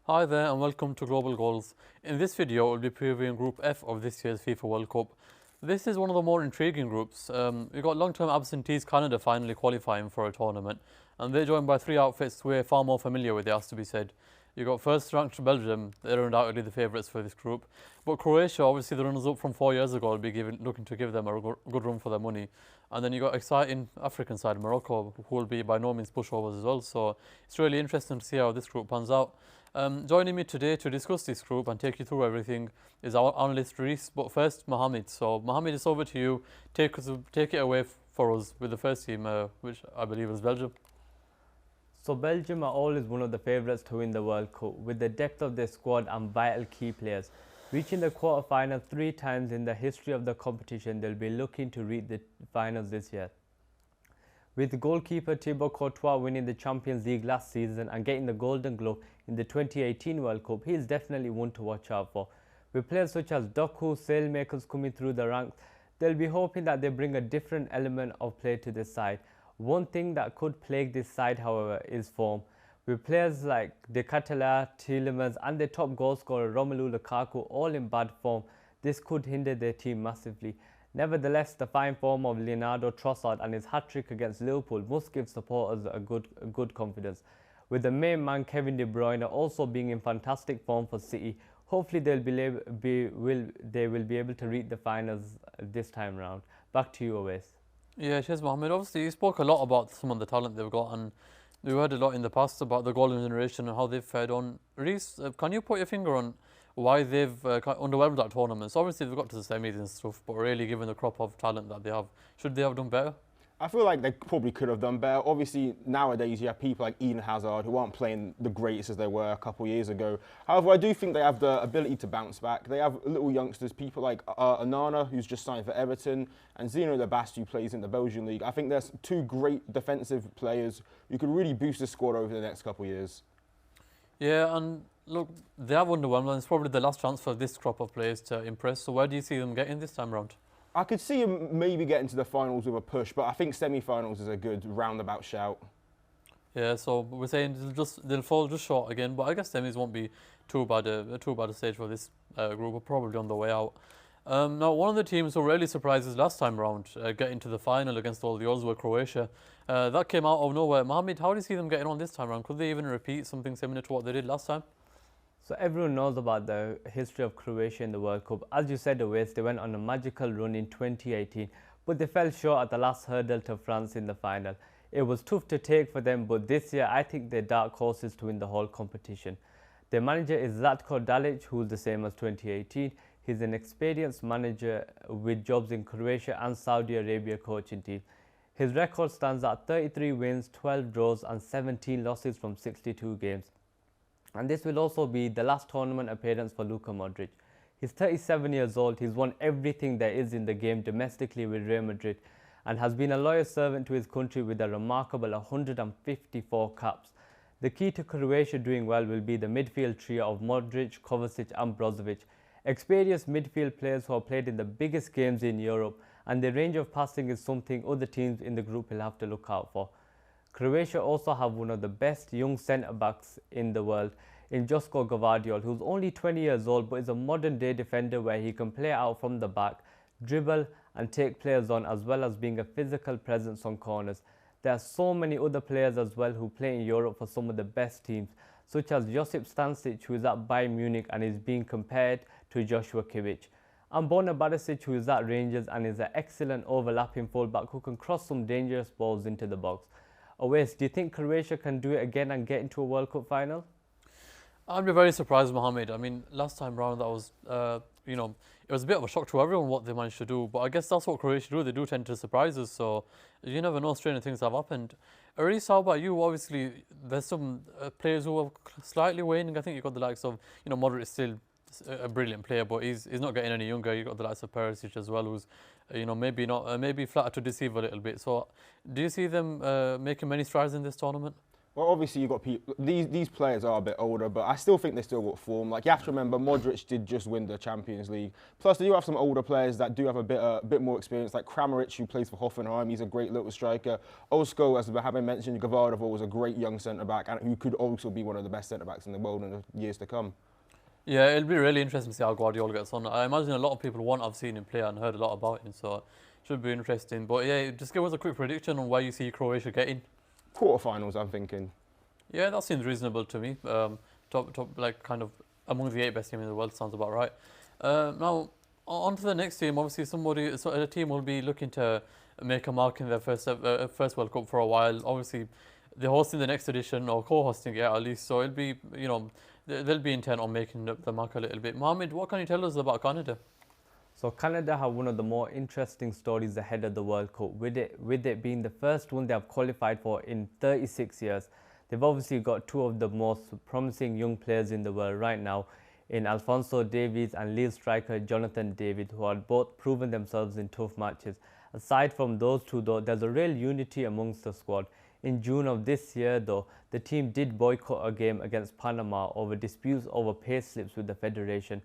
Hi there and welcome to Global Goals. In this video, we'll be previewing Group F of this year's FIFA World Cup. This is one of the more intriguing groups. We've got long-term absentees Canada finally qualifying for a tournament, and they're joined by three outfits we're far more familiar with, it has to be said. You've got first-ranked Belgium, they're undoubtedly the favourites for this group. But Croatia, obviously the runners-up from 4 years ago, will be looking to give them a good run for their money. And then you've got exciting African side, Morocco, who will be by no means pushovers as well. So it's really interesting to see how this group pans out. Joining me today to discuss this group and take you through everything is our analyst Reese. But first, Mohammed. So Mohammed, it's over to you. Take it away for us with the first team, which I believe is Belgium. So Belgium are always one of the favourites to win the World Cup, with the depth of their squad and vital key players. Reaching the quarter-final 3 times in the history of the competition, they'll be looking to reach the finals this year. With goalkeeper Thibaut Courtois winning the Champions League last season and getting the Golden Glove in the 2018 World Cup, he is definitely one to watch out for. With players such as Doku, sailmakers coming through the ranks, they'll be hoping that they bring a different element of play to this side. One thing that could plague this side, however, is form. With players like De Ketelaere, Tielemans and their top goal scorer Romelu Lukaku all in bad form, this could hinder their team massively. Nevertheless, the fine form of Leonardo Trossard and his hat-trick against Liverpool must give supporters a good confidence. With the main man Kevin De Bruyne also being in fantastic form for City, hopefully they will be able to reach the finals this time round. Back to you, Owais. Yeah, cheers, Mohammed. Obviously, you spoke a lot about some of the talent they've got, and we've heard a lot in the past about the golden generation and how they've fared on. Reece, can you put your finger on why they've underwhelmed that tournament? So obviously, they've got to the semis and stuff, but really, given the crop of talent that they have, should they have done better? I feel like they probably could have done better. Obviously, nowadays you have people like Eden Hazard who aren't playing the greatest as they were a couple of years ago. However, I do think they have the ability to bounce back. They have little youngsters, people like Onana, who's just signed for Everton, and Zeno the Bast, who plays in the Belgian league. I think there's two great defensive players who could really boost the squad over the next couple of years. Yeah, and look, they have underwhelmed, and it's probably the last chance for this crop of players to impress. So where do you see them getting this time round? I could see them maybe getting to the finals with a push, but I think semi-finals is a good roundabout shout. Yeah, so we're saying they'll fall just short again, but I guess semis won't be too bad a stage for this group. We're probably on the way out. Now, one of the teams who really surprised us last time round, getting to the final against all the odds, were Croatia. That came out of nowhere. Mohammed, how do you see them getting on this time round? Could they even repeat something similar to what they did last time? So everyone knows about the history of Croatia in the World Cup. As you said, Owais, they went on a magical run in 2018, but they fell short at the last hurdle to France in the final. It was tough to take for them, but this year I think they're dark horses to win the whole competition. Their manager is Zlatko Dalic, who's the same as 2018. He's an experienced manager with jobs in Croatia and Saudi Arabia coaching team. His record stands at 33 wins, 12 draws and 17 losses from 62 games. And this will also be the last tournament appearance for Luka Modric. He's 37 years old, he's won everything there is in the game domestically with Real Madrid and has been a loyal servant to his country with a remarkable 154 caps. The key to Croatia doing well will be the midfield trio of Modric, Kovacic and Brozovic. Experienced midfield players who have played in the biggest games in Europe, and their range of passing is something other teams in the group will have to look out for. Croatia also have one of the best young centre-backs in the world in Josko Gvardiol, who's only 20 years old but is a modern-day defender where he can play out from the back, dribble and take players on, as well as being a physical presence on corners. There are so many other players as well who play in Europe for some of the best teams, such as Josip Stanisic, who is at Bayern Munich and is being compared to Joshua Kimmich, and Bona Barisic, who is at Rangers and is an excellent overlapping fullback who can cross some dangerous balls into the box. Owais, do you think Croatia can do it again and get into a World Cup final? I'd be very surprised, Mohammed. I mean, last time round, that was, it was a bit of a shock to everyone what they managed to do. But I guess that's what Croatia do. They do tend to surprise us. So you never know, strange things have happened. Reece, how about you? Obviously, there's some players who are slightly waning. I think you've got the likes of, Modric is still a brilliant player, but he's not getting any younger. You've got the likes of Perisic as well, who's maybe flattered to deceive a little bit. So do you see them making many strides in this tournament? Well, obviously you've got people. These players are a bit older, but I still think they still got form. Like you have to remember, Modric did just win the Champions League. Plus, they do have some older players that do have a bit more experience, like Kramaric, who plays for Hoffenheim. He's a great little striker. Osko, as I have mentioned, Gvardiol was a great young centre back, and who could also be one of the best centre backs in the world in the years to come. Yeah, it'll be really interesting to see how Guardiola gets on. I imagine a lot of people won't have seen him play and heard a lot about him, so it should be interesting. But yeah, just give us a quick prediction on where you see Croatia getting. Quarterfinals, I'm thinking. Yeah, that seems reasonable to me. Top, like kind of among the 8 best teams in the world sounds about right. Now, on to the next team. Obviously, a team will be looking to make a mark in their first World Cup for a while. Obviously, they're hosting the next edition or co-hosting it at least. So it'll be, they'll be intent on making the mark a little bit. Mohammed, what can you tell us about Canada? So Canada have one of the more interesting stories ahead of the World Cup, with it being the first one they have qualified for in 36 years. They've obviously got 2 of the most promising young players in the world right now, in Alphonso Davies and Lille striker Jonathan David, who are both proven themselves in tough matches. Aside from those 2 though, there's a real unity amongst the squad. In June of this year though, the team did boycott a game against Panama over disputes over pay slips with the federation.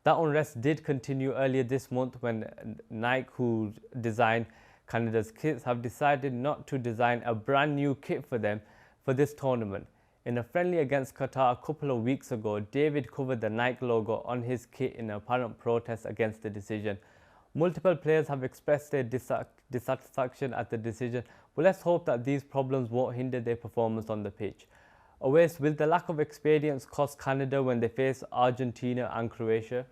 That unrest did continue earlier this month when Nike, who designed Canada's kits, have decided not to design a brand new kit for them for this tournament. In a friendly against Qatar a couple of weeks ago, David covered the Nike logo on his kit in apparent protest against the decision. Multiple players have expressed their dissatisfaction at the decision, but let's hope that these problems won't hinder their performance on the pitch. Awais, will the lack of experience cost Canada when they face Argentina and Croatia?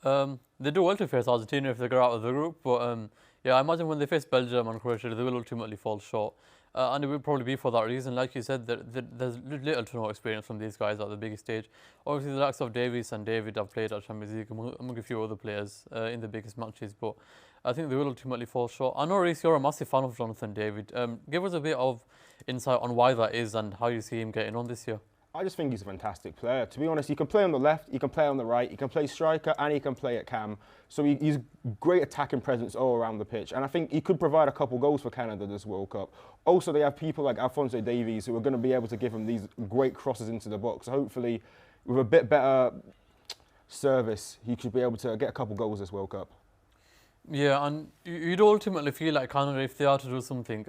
They do well to face Argentina if they get out of the group, but yeah, I imagine when they face Belgium and Croatia, they will ultimately fall short. And it will probably be for that reason. Like you said, there's little to no experience from these guys at the biggest stage. Obviously, the likes of Davies and David have played at Champions League among a few other players in the biggest matches, but I think they will ultimately fall short. I know, Reece, you're a massive fan of Jonathan David. Give us a bit of insight on why that is and how you see him getting on this year. I just think he's a fantastic player. To be honest, he can play on the left, he can play on the right, he can play striker, and he can play at cam. So he's great attacking presence all around the pitch. And I think he could provide a couple goals for Canada this World Cup. Also, they have people like Alphonso Davies who are going to be able to give him these great crosses into the box. So hopefully, with a bit better service, he should be able to get a couple goals this World Cup. Yeah, and you'd ultimately feel like Canada, if they are to do something,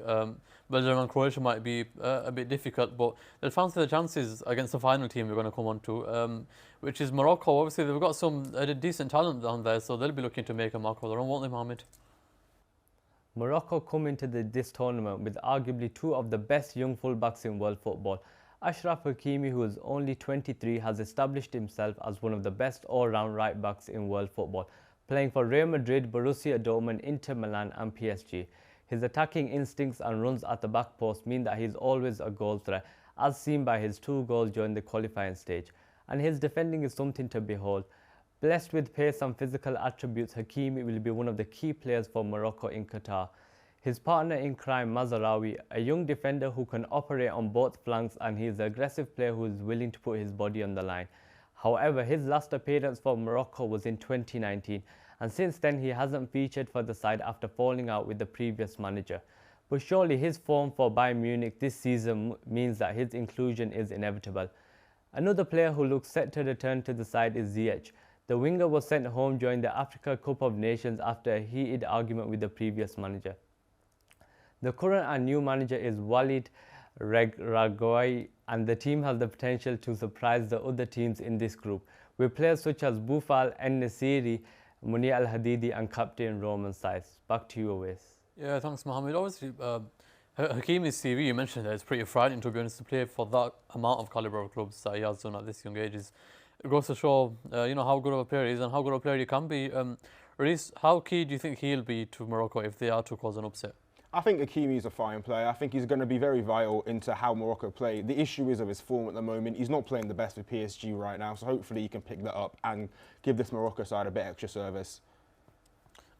Belgium and Croatia might be a bit difficult, but they'll fancy the chances against the final team we're going to come on to, which is Morocco. Obviously, they've got some decent talent down there, so they'll be looking to make a mark of their own, won't they, Mohammed? Morocco come into this tournament with arguably 2 of the best young fullbacks in world football. Achraf Hakimi, who is only 23, has established himself as one of the best all-round right-backs in world football, playing for Real Madrid, Borussia Dortmund, Inter Milan and PSG. His attacking instincts and runs at the back post mean that he is always a goal threat, as seen by his 2 goals during the qualifying stage. And his defending is something to behold. Blessed with pace and physical attributes, Hakimi will be one of the key players for Morocco in Qatar. His partner in crime, Mazraoui, a young defender who can operate on both flanks, and he is an aggressive player who is willing to put his body on the line. However, his last appearance for Morocco was in 2019, and since then he hasn't featured for the side after falling out with the previous manager. But surely his form for Bayern Munich this season means that his inclusion is inevitable. Another player who looks set to return to the side is Ziyech. The winger was sent home during the Africa Cup of Nations after a heated argument with the previous manager. The current and new manager is Walid Regragui, and the team has the potential to surprise the other teams in this group, with players such as Boufal, En-Nesyri, Munir Al-Hadidi and captain Roman Saiz. Back to you, Awais. Yeah, thanks, Mohammed. Obviously, Hakimi's CV, you mentioned that it's pretty frightening, to be honest, to play for that amount of calibre of clubs that he has done at this young age. It goes to show, how good of a player he is and how good of a player he can be. Reece, how key do you think he'll be to Morocco if they are to cause an upset? I think Hakimi is a fine player. I think he's going to be very vital into how Morocco play. The issue is of his form at the moment. He's not playing the best with PSG right now, so hopefully he can pick that up and give this Morocco side a bit extra service.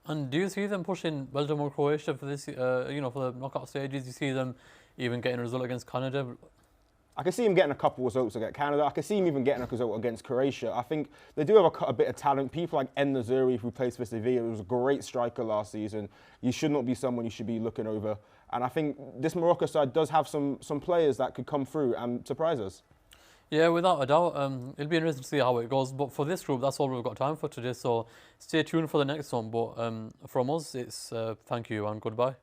And do you see them pushing Belgium or Croatia for this, for the knockout stages? Do you see them even getting a result against Canada? I can see him getting a couple of results against Canada. I can see him even getting a result against Croatia. I think they do have a bit of talent. People like En-Nesyri, who plays for Sevilla, was a great striker last season. You should not be someone you should be looking over. And I think this Morocco side does have some players that could come through and surprise us. Yeah, without a doubt. It'll be interesting to see how it goes. But for this group, that's all we've got time for today. So stay tuned for the next one. But from us, it's thank you and goodbye.